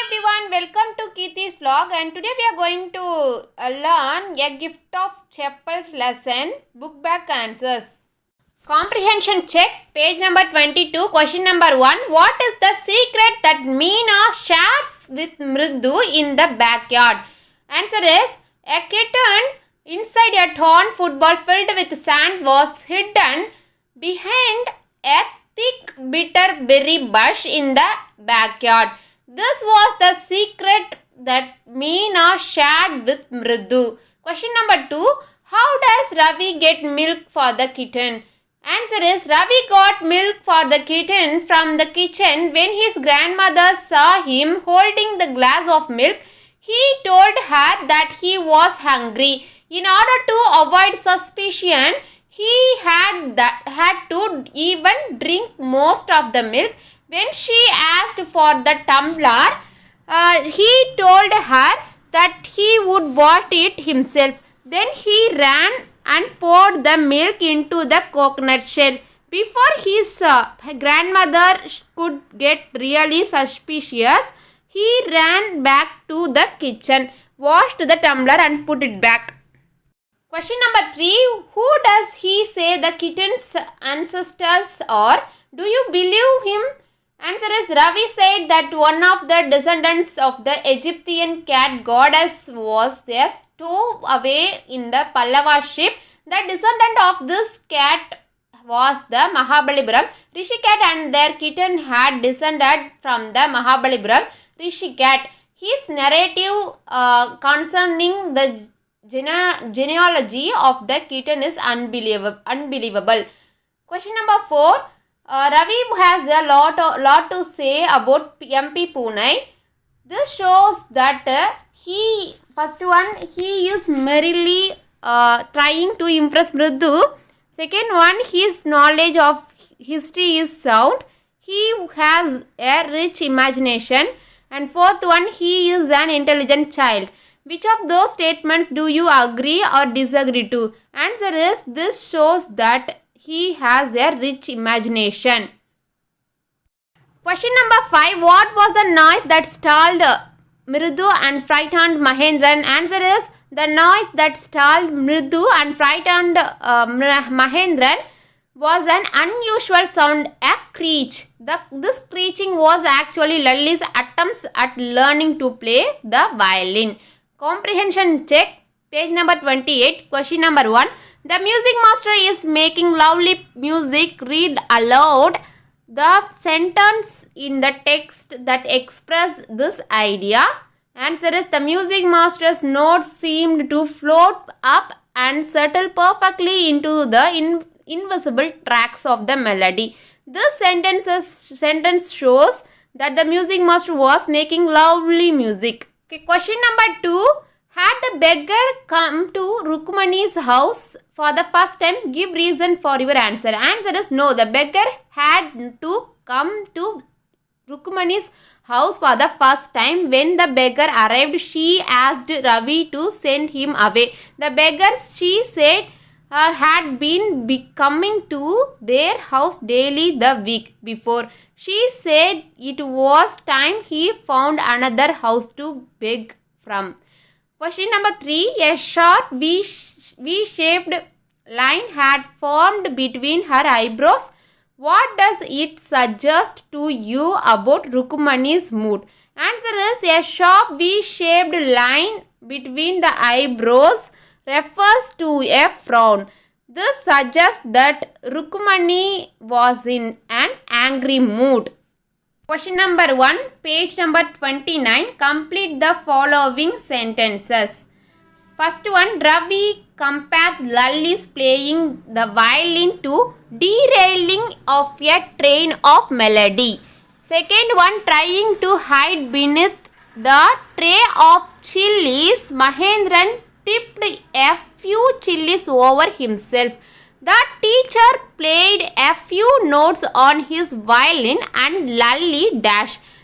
everyone, welcome to Kirti's vlog, and today we are going to learn a gift of chapels lesson, book back answers. Comprehension check, page number 22, question number 1. What is the secret that Meena shares with Mridu in the backyard? Answer is, a kitten inside a torn football filled with sand was hidden behind a thick bitter berry bush in the backyard. This was the secret that Meena shared with Mridu. Question number 2. How does Ravi get milk for the kitten? Answer is, Ravi got milk for the kitten from the kitchen. When his grandmother saw him holding the glass of milk, he told her that he was hungry. In order to avoid suspicion, he had to even drink most of the milk. When she asked for the tumbler, he told her that he would wash it himself. Then he ran and poured the milk into the coconut shell. Before his grandmother could get really suspicious, he ran back to the kitchen, washed the tumbler and put it back. Question number 3. Who does he say the kitten's ancestors are? Do you believe him? Answer is, Ravi said that one of the descendants of the Egyptian cat goddess was a stowaway in the Pallava ship. The descendant of this cat was the Mahabalipuram Rishi cat, and their kitten had descended from the Mahabalipuram Rishi cat. His narrative concerning the genealogy of the kitten is unbelievable. Question number 4. Ravi has a lot to say about MP Pune. This shows that he is merely trying to impress Mridu. Second one, his knowledge of history is sound. He has a rich imagination. And fourth one, he is an intelligent child. Which of those statements do you agree or disagree to? Answer is, this shows that he has a rich imagination. Question number 5. What was the noise that startled Mridu and frightened Mahendran? Answer is, the noise that startled Mridu and frightened Mahendran was an unusual sound, a screech. This screeching was actually Lalli's attempts at learning to play the violin. Comprehension check, page number 28, question number 1. The music master is making lovely music. Read aloud the sentence in the text that express this idea. Answer is, the music master's notes seemed to float up and settle perfectly into the invisible tracks of the melody. This sentence shows that the music master was making lovely music. Okay, question number 2. Had the beggar come to Rukmani's house for the first time? Give reason for your answer. Answer is, no. The beggar had to come to Rukmani's house for the first time. When the beggar arrived, she asked Ravi to send him away. The beggar, she said, had been coming to their house daily the week before. She said it was time he found another house to beg from. Question number 3. A sharp V-shaped line had formed between her eyebrows. What does it suggest to you about Rukmani's mood? Answer is, a sharp V-shaped line between the eyebrows refers to a frown. This suggests that Rukmani was in an angry mood. Question number 1, page number 29. Complete the following sentences. First one, Ravi compares Lalli's playing the violin to derailing of a train of melody. Second one, trying to hide beneath the tray of chilies, Mahendran tipped a few chilies over himself. The teacher played a few notes on his violin and Lalli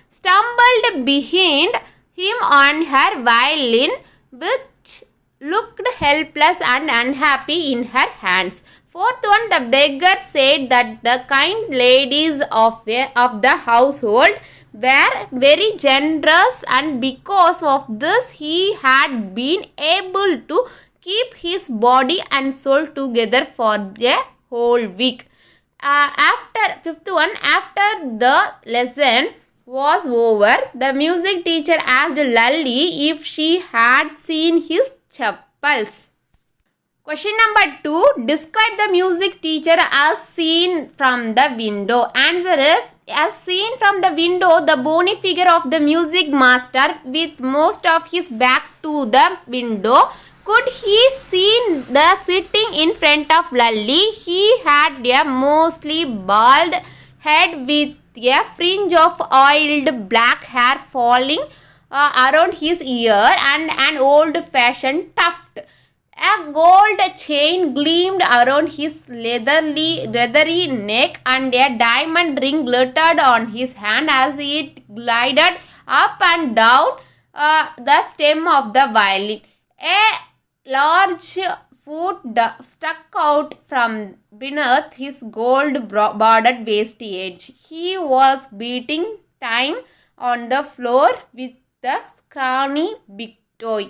stumbled behind him on her violin, which looked helpless and unhappy in her hands. Fourth one, the beggar said that the kind ladies of the household were very generous, and because of this he had been able to keep his body and soul together for a whole week. After the lesson was over, the music teacher asked Lally if she had seen his chappals. Question number 2. Describe the music teacher as seen from the window. Answer is, as seen from the window, the bony figure of the music master with most of his back to the window. Could he see the sitting in front of Lally? He had a mostly bald head with a fringe of oiled black hair falling around his ear and an old-fashioned tuft. A gold chain gleamed around his leathery neck, and a diamond ring glittered on his hand as it glided up and down the stem of the violin. A large foot stuck out from beneath his gold-bordered waist-edge. He was beating time on the floor with the scrawny big toe.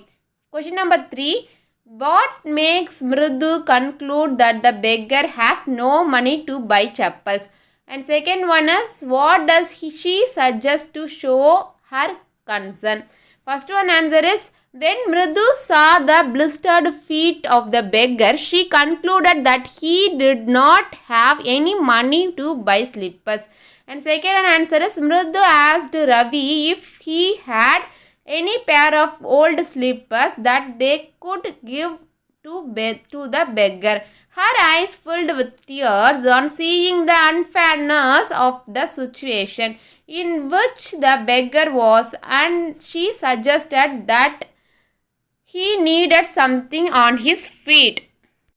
Question number 3. What makes Mridu conclude that the beggar has no money to buy chappals? And second one is, what does she suggest to show her concern? First one answer is, when Mridu saw the blistered feet of the beggar, she concluded that he did not have any money to buy slippers. And second answer is, Mridu asked Ravi if he had any pair of old slippers that they could give to the beggar. Her eyes filled with tears on seeing the unfairness of the situation in which the beggar was, and she suggested that he needed something on his feet.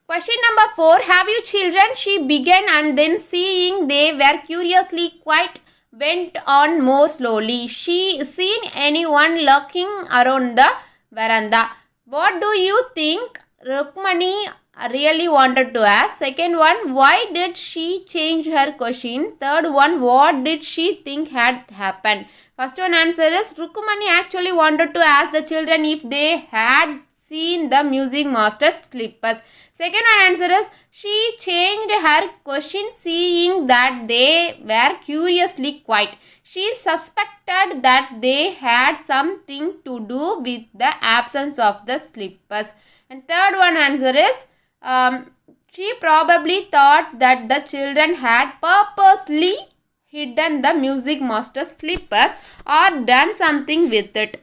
Question number 4. Have you children? She began, and then seeing they were curiously quiet, went on more slowly. She seen anyone lurking around the veranda. What do you think Rukmani really wanted to ask? Second one, why did she change her question? Third one, what did she think had happened? First one answer is, Rukmani actually wanted to ask the children if they had seen the music master's slippers. Second one answer is, she changed her question seeing that they were curiously quiet. She suspected that they had something to do with the absence of the slippers. And third one answer is, she probably thought that the children had purposely hidden the music master's slippers or done something with it.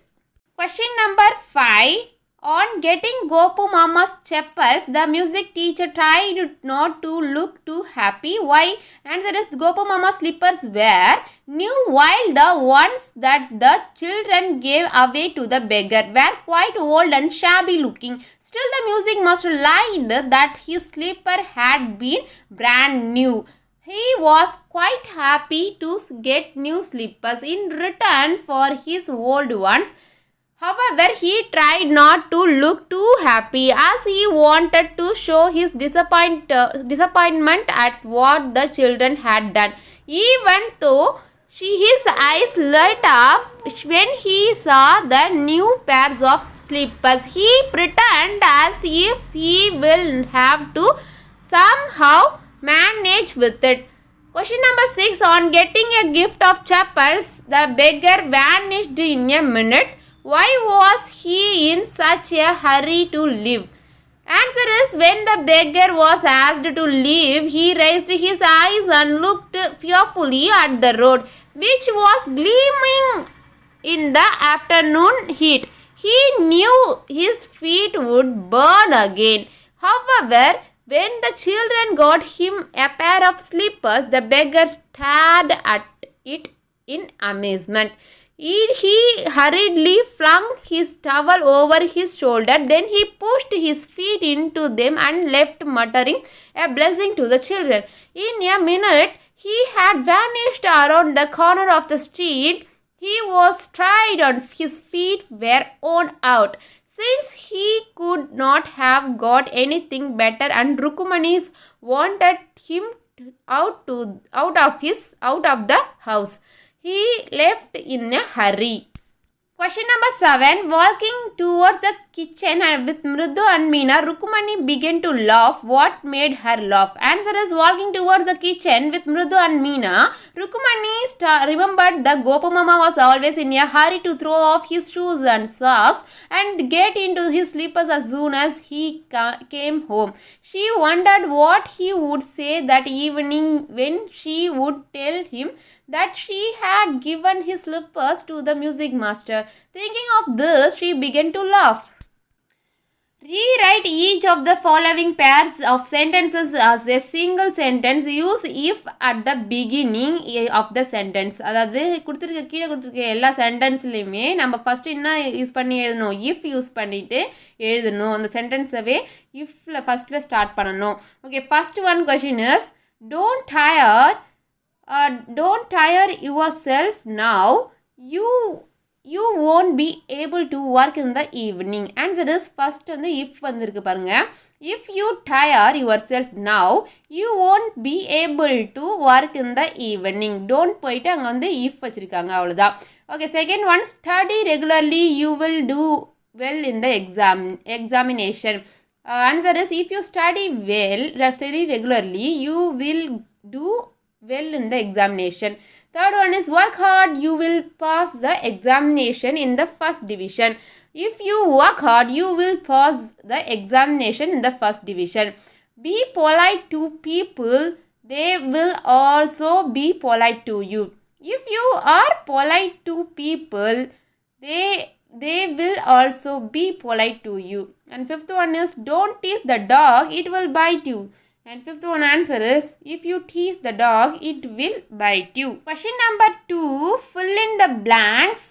Question number 5. On getting Gopu Mama's chappals, the music teacher tried not to look too happy. Why? Answer is, Gopu Mama's slippers were new, while the ones that the children gave away to the beggar were quite old and shabby looking. Still, the music master lied that his slipper had been brand new. He was quite happy to get new slippers in return for his old ones. However, he tried not to look too happy as he wanted to show his disappointment at what the children had done. Even though his eyes lit up when he saw the new pairs of slippers, he pretended as if he will have to somehow manage with it. Question number 6. On getting a gift of chappals, the beggar vanished in a minute. Why was he in such a hurry to leave? Answer is, when the beggar was asked to leave, he raised his eyes and looked fearfully at the road, which was gleaming in the afternoon heat. He knew his feet would burn again. However, when the children got him a pair of slippers, the beggar stared at it in amazement. He hurriedly flung his towel over his shoulder. Then he pushed his feet into them and left, muttering a blessing to the children. In a minute, he had vanished around the corner of the street. He was tired and his feet were worn out. Since he could not have got anything better, and Rukmani wanted him out of the house, he left in a hurry. Question number 7. Walking towards the kitchen and with Mridu and Meena, Rukumani began to laugh. What made her laugh? Answer is walking towards the kitchen with Mridu and Meena. Rukumani remembered that Gopu Mama was always in a hurry to throw off his shoes and socks and get into his slippers as soon as he came home. She wondered what he would say that evening when she would tell him that she had given his slippers to the music master. Thinking of this, she began to laugh. Rewrite each of the following pairs of sentences as a single sentence. Use if at the beginning of the sentence. அதாவது கீழே கொடுத்துருக்க எல்லா சென்டென்ஸ்லையுமே நம்ம first என்ன use பண்ணி எழுதணும், if use பண்ணிவிட்டு எழுதணும். அந்த சென்டென்ஸவே இஃப்பில் ஃபஸ்ட்டில் ஸ்டார்ட் பண்ணணும். Okay, first one question is don't tire yourself now. You won't be able to work in the evening. Answer is first வந்து if வந்திருக்கு பாருங்க. If you tire yourself now, you won't be able to work in the evening. Don't போயிட்டு அங்கே வந்து if வச்சுருக்காங்க, அவ்வளோதான். Okay, second one study regularly, you will do well in the examination. Answer is if you study regularly, you will do well in the examination. Third one is work hard, you will pass the examination in the first division. If you work hard, you will pass the examination in the first division. Be polite to people, they will also be polite to you. If you are polite to people, they will also be polite to you. And fifth one is don't tease the dog, it will bite you. And fifth one answer is if you tease the dog, it will bite you. Question number 2, fill in the blanks.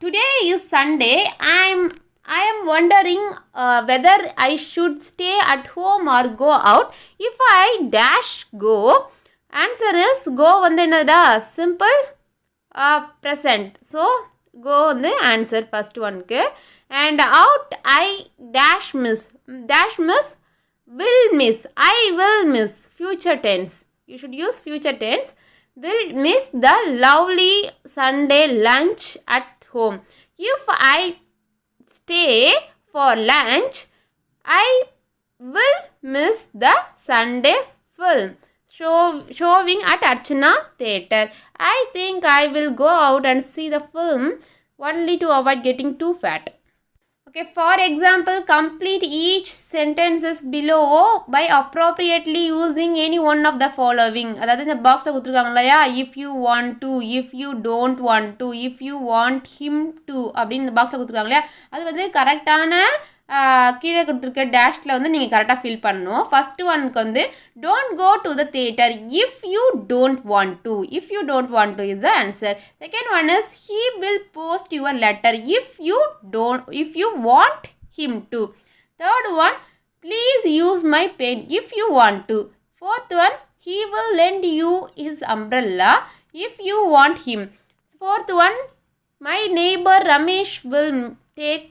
Today is Sunday. I am wondering whether I should stay at home or go out. If I dash go, answer is go வந்து என்னடா simple present. So go வந்து answer first one க்கு. And out I dash miss. Will miss. I will miss. Future tense. You should use future tense. Will miss the lovely Sunday lunch at home. If I stay for lunch, I will miss the Sunday film showing at Archana Theatre. I think I will go out and see the film only to avoid getting too fat. Okay, for example, complete each sentences below by appropriately using any one of the following. அதாவது இந்த பாக்ஸில் கொடுத்துருக்காங்க இல்லையா, if you want to, if you don't want to, if you want him to அப்படின்னு இந்த பாக்ஸில் கொடுத்துருக்காங்க இல்லையா, அது வந்து கரெக்டான கீழே கொடுத்துருக்க டேஷில் வந்து நீங்கள் கரெக்டாக ஃபில் பண்ணணும். ஃபஸ்ட்டு ஒனுக்கு வந்து don't go to the theatre if you don't want to. If you don't want to is the answer. Second one is he will post your letter if you want him to. Third one please use my pen if you want to. Fourth one he will lend you his umbrella if you want him. Fourth one, my neighbor Ramesh will take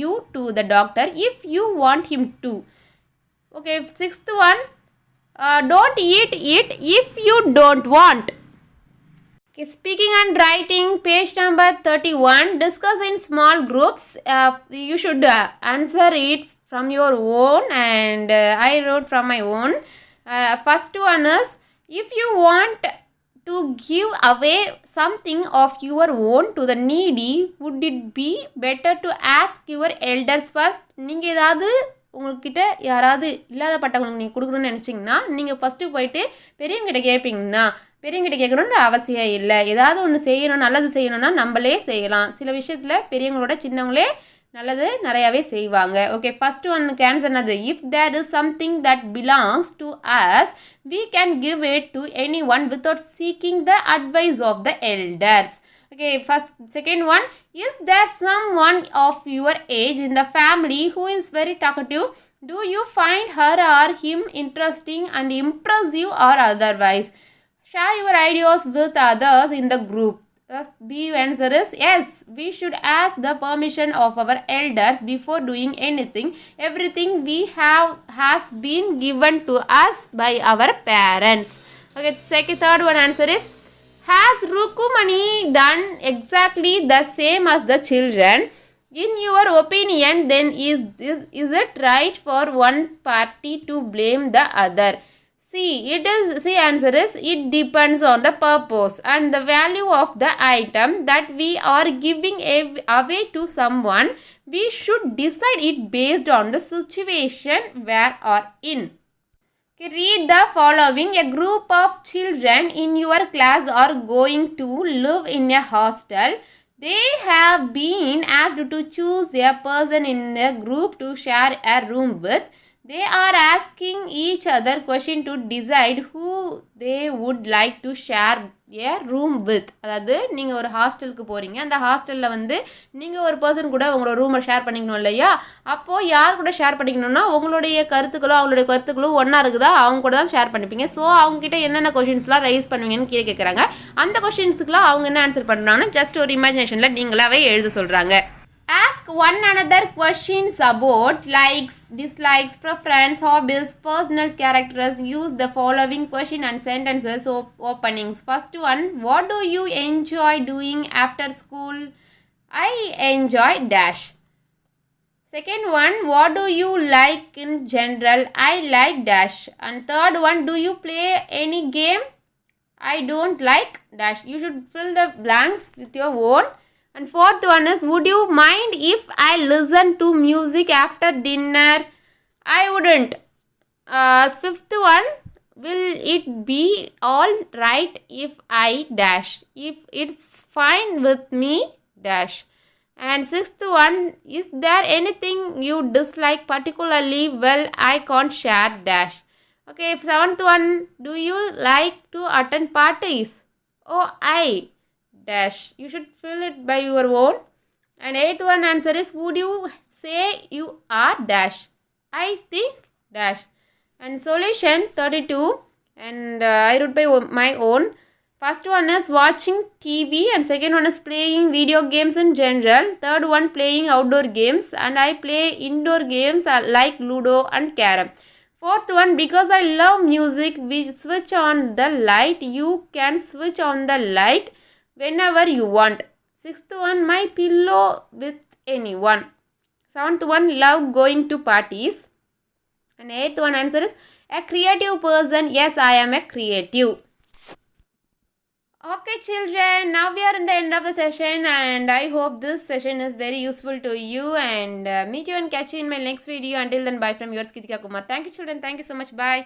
you to the doctor if you want him to. Okay, sixth one, don't eat it if you don't want. Okay, speaking and writing, page number 31. Discuss in small groups. You should answer it from your own, and I wrote from my own. First one is, if you want to give away something of your own to the needy, would it be better to ask your elders first? நீங்கள் ஏதாவது உங்கள்கிட்ட யாராவது இல்லாதப்பட்டவங்களுக்கு நீங்கள் கொடுக்கணும்னு நினச்சிங்கன்னா நீங்கள் first போயிட்டு பெரியவங்கிட்ட கேட்பீங்கன்னா, பெரியவங்கிட்ட கேட்கணுன்ற அவசியம் இல்லை. ஏதாவது ஒன்று செய்யணும், நல்லது செய்யணும்னா நம்மளே செய்யலாம். சில விஷயத்தில் பெரியவங்களோட சின்னவங்களே நல்லது நிறையாவே செய்வாங்க. ஓகே, ஃபஸ்ட்டு ஒன்னுக்கு ஆன்சர் என்னது? If there is something that belongs to us, we can give it to anyone without seeking the advice of the elders. Okay, second one, is there someone of your age in the family who is very talkative? Do you find her or him interesting and impressive or otherwise? Share your ideas with others in the group. B answer is yes, we should ask the permission of our elders before doing anything. Everything we have has been given to us by our parents. Okay, third one answer is Has Rukumani done exactly the same as the children? In your opinion, then is it right for one party to blame the other? See, answer is it depends on the purpose and the value of the item that we are giving away to someone. We should decide it based on the situation where are in. Okay, read the following. A group of children in your class are going to live in a hostel. They have been asked to choose a person in the group to share a room with. They are asking each other question to decide who they would like to share a room with. அதாவது நீங்கள் ஒரு ஹாஸ்டலுக்கு போகிறீங்க, அந்த ஹாஸ்டலில் வந்து நீங்கள் ஒரு பர்சன் கூட உங்களோட ரூமை ஷேர் பண்ணிக்கணும் இல்லையா? அப்போது யார் கூட ஷேர் பண்ணிக்கணும்னா உங்களுடைய கருத்துக்களோ அவங்களுடைய கருத்துக்களும் ஒன்றா இருக்குதா அவங்க கூட தான் ஷேர் பண்ணிப்பீங்க. ஸோ அவங்ககிட்ட என்னென்ன கொஷின்ஸ்லாம் ரைஸ் பண்ணுவீங்கன்னு கேட்குறாங்க. அந்த கொஷின்ஸுக்குலாம் அவங்க என்ன ஆன்சர் பண்ணுறாங்கன்னு ஜஸ்ட் ஒரு இமேஜினேஷனில் நீங்களாவே எழுத சொல்கிறாங்க. Ask one another questions about likes, dislikes, preference, hobbies, personal characters. Use the following question and sentences openings. First one, what do you enjoy doing after school? I enjoy dash. Second one, what do you like in general? I like dash. And third one, do you play any game? I don't like dash. You should fill the blanks with your own. And fourth one is, would you mind if I listen to music after dinner? I wouldn't. Fifth one, will it be all right if I dash? If it's fine with me, dash. And sixth one, is there anything you dislike particularly? Well, I can't share, dash. Okay, seventh one, do you like to attend parties? Oh, I dash. You should fill it by your own. And eighth one answer is, would you say you are dash? I think dash. And solution 32, and I wrote by my own. First one is watching TV, and second one is playing video games in general. Third one, playing outdoor games, and I play indoor games like Ludo and Carrom. Fourth one, because I love music, we switch on the light. You can switch on the light whenever you want. Sixth one, my pillow with anyone. Seventh one, love going to parties. And eighth one answer is a creative person. Yes, I am a creative. Okay children, now we are in the end of the session, and I hope this session is very useful to you, and meet you and catch you in my next video. Until then, bye from yours Kritika Kumar. Thank you children, thank you so much, bye.